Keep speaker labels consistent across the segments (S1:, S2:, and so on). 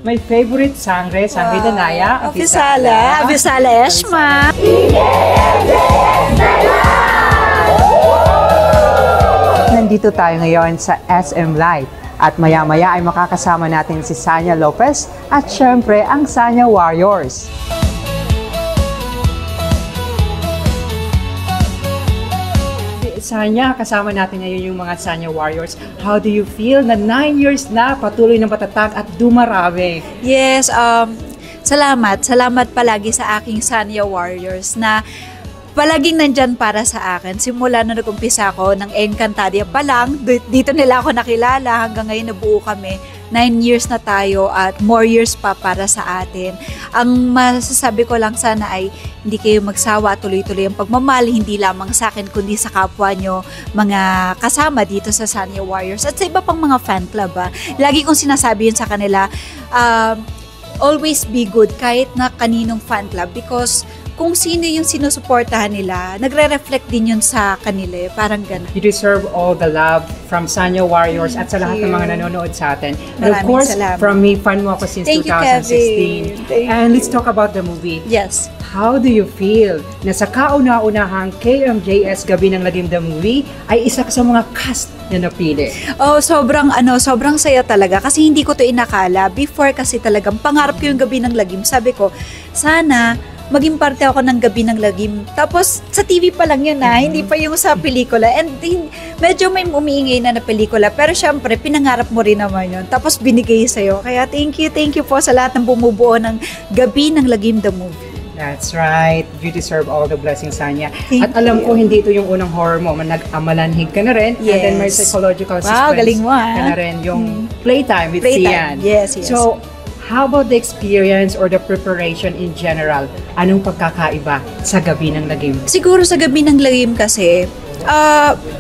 S1: my favorite sangre Danaya,
S2: Avisala Eshma.
S1: Nandito tayo ngayon sa SM Light at maya-maya ay makakasama natin si Sanya Lopez at syempre ang Sanya Warriors. Sanya, kasama natin ngayon yung mga Sanya Warriors. How do you feel na 9 years na patuloy ng patatag at dumarami?
S2: Yes, salamat palagi sa aking Sanya Warriors na palaging nandyan para sa akin. Simula na nag-umpisa ako ng Encantadia pa lang, dito nila ako nakilala, hanggang ngayon nabuo kami. 9 years na tayo at more years pa para sa atin. Ang masasabi ko lang sana ay hindi kayo magsawa at tuloy-tuloy ang pagmamahal, hindi lamang sa akin kundi sa kapwa nyo, mga kasama dito sa Sanya Warriors at sa iba pang mga fan club. Lagi kong sinasabi yun sa kanila, always be good kahit na kaninong fan club, because kung sino yung sinusuportahan nila, nagre-reflect din yun sa kanila. Parang gano'n.
S1: You deserve all the love from Sanya Warriors at sa lahat ng mga nanonood sa atin. And of course, from me, fan mo ako since 2016. And let's talk about the movie.
S2: Yes.
S1: How do you feel na sa kauna-unahang KMJS Gabi ng Lagim the Movie ay isa sa mga cast na napili?
S2: Oh, sobrang saya talaga kasi hindi ko to inakala. Before kasi talagang pangarap ko yung Gabi ng Lagim. Sabi ko, sana maging parte ako ng Gabi ng Lagim. Tapos, sa TV pa lang yun hindi pa yung sa pelikula. And medyo may umiingay na pelikula. Pero syempre, pinangarap mo rin naman yun. Tapos, binigay sa'yo. Kaya thank you po sa lahat ng bumubuo ng Gabi ng Lagim the Movie.
S1: That's right. You deserve all the blessings, Sanya. At alam ko, hindi ito yung unang horror mo. Nag-amalanhig ka na rin.
S2: Yes.
S1: And then may psychological suspense.
S2: Wow, galing mo
S1: ka na rin. Yung Playtime with Sian.
S2: Yes.
S1: So, how about the experience or the preparation in general? Anong pagkakaiba sa Gabi ng Lagim?
S2: Siguro sa Gabi ng Lagim kasi,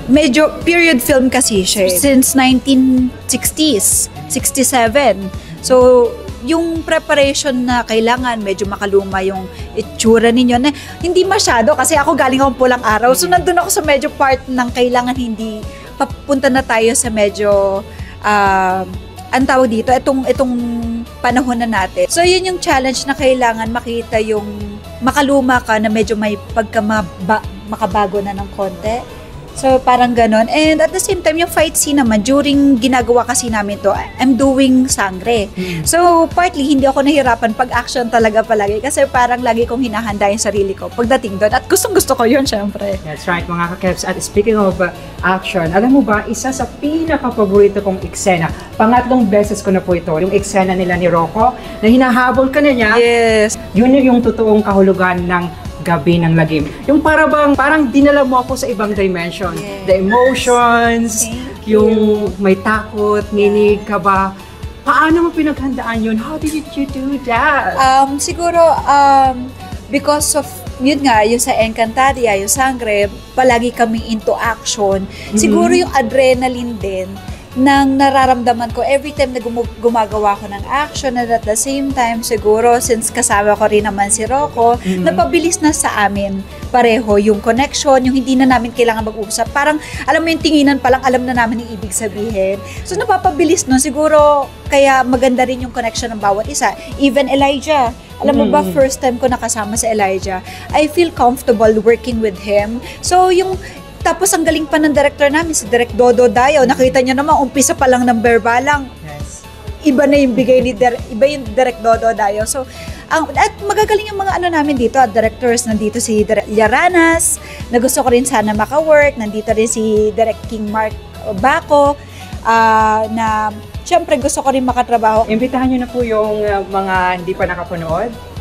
S2: medyo period film kasi siya. Since 1960s, 67. So, yung preparation na kailangan, medyo makaluma yung itsura ninyo. Na, hindi masyado kasi ako galing akong pulang araw. So, nandun ako sa medyo part ng kailangan hindi papunta na tayo sa medyo ang tawag dito, itong panahon na natin. So, yun yung challenge na kailangan makita yung makaluma ka na medyo may makabago na ng konti. So, parang ganon. And at the same time, yung fight scene naman, during ginagawa kasi namin to, I'm doing sangre. So, partly, hindi ako nahirapan pag action talaga palagi. Kasi parang lagi kong hinahanda yung sarili ko pagdating doon. At gustong-gusto ko yun, syempre.
S1: That's right, mga ka-Kevs. At speaking of action, alam mo ba, isa sa pinaka-paborito kong eksena, pangatlong beses ko na po ito, yung eksena nila ni Rocco, na hinahabol ka na niya.
S2: Yes.
S1: Yun yung totoong kahulugan ng Gabi ng Lagim. Yung parang dinala mo ako sa ibang dimension.
S2: Yes.
S1: The emotions, yung may takot, ninig ka ba? Paano mo pinaghandaan yun? How did you do that?
S2: Siguro, because of, yun nga, yung sa Encantadia, yung sangre, palagi kami into action. Siguro yung adrenaline din, nang nararamdaman ko every time na gumagawa ko ng action, at at the same time siguro since kasama ko rin naman si Rocco, napabilis na sa amin pareho yung connection, yung hindi na namin kailangan mag-usap. Parang alam mo yung tinginan pa lang, alam na namin yung ibig sabihin. So napapabilis nun, siguro kaya maganda rin yung connection ng bawat isa. Even Elijah, alam mo ba, first time ko nakasama si Elijah, I feel comfortable working with him. So yung tapos ang galing pa ng director namin, si Direk Dodo Dayo. Nakita niyo naman, umpisa pa lang ng verbalang.
S1: Yes.
S2: Iba na yung bigay ni iba yung Direk Dodo Dayo. So, at magagaling yung mga namin dito, at directors. Nandito si Direk Llaranas, na gusto ko rin sana maka-work. Nandito rin si Direk King Mark Baco, na syempre gusto ko rin makatrabaho.
S1: Imbitahan niyo na po yung mga hindi pa nakapanood.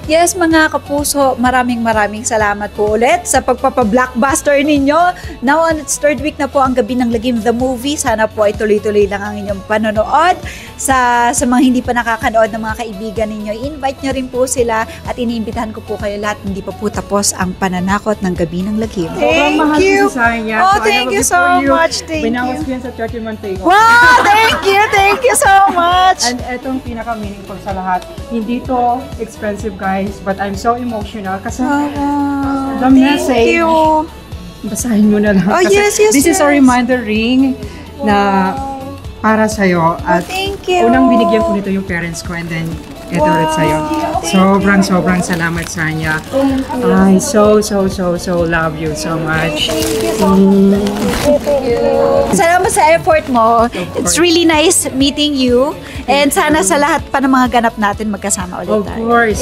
S2: Yes, mga kapuso, maraming salamat po ulit sa pagpapa-blockbuster ninyo. Now on its third week na po ang Gabi ng Lagim the Movie. Sana po ay tuloy-tuloy lang ang inyong panonood. Sa mga hindi pa nakakanood ng mga kaibigan ninyo, i-invite nyo rin po sila at iniimbitahan ko po kayo lahat. Hindi pa po tapos ang pananakot ng Gabi ng Lagim.
S1: Thank you!
S2: Oh, thank you so much. Thank you.
S1: Binawas ko yan sa Church in Montego.
S2: Wow! Thank you so much!
S1: And etong pinaka-meaningful sa lahat, hindi to expensive, guys, but I'm so emotional kasi the message.
S2: Thank you.
S1: Basahin mo na lang.
S2: Oh,
S1: kasi
S2: yes.
S1: This is a reminder ring na para sa'yo. At
S2: Thank you.
S1: unang binigyan ko nito yung parents ko and then ito ulit sa'yo. Sobrang salamat sa kanya. I so love you so much.
S2: Salamat sa effort mo. It's really nice meeting you. And sana sa lahat pa ng mga ganap natin magkasama ulit
S1: Of
S2: tayo.
S1: course.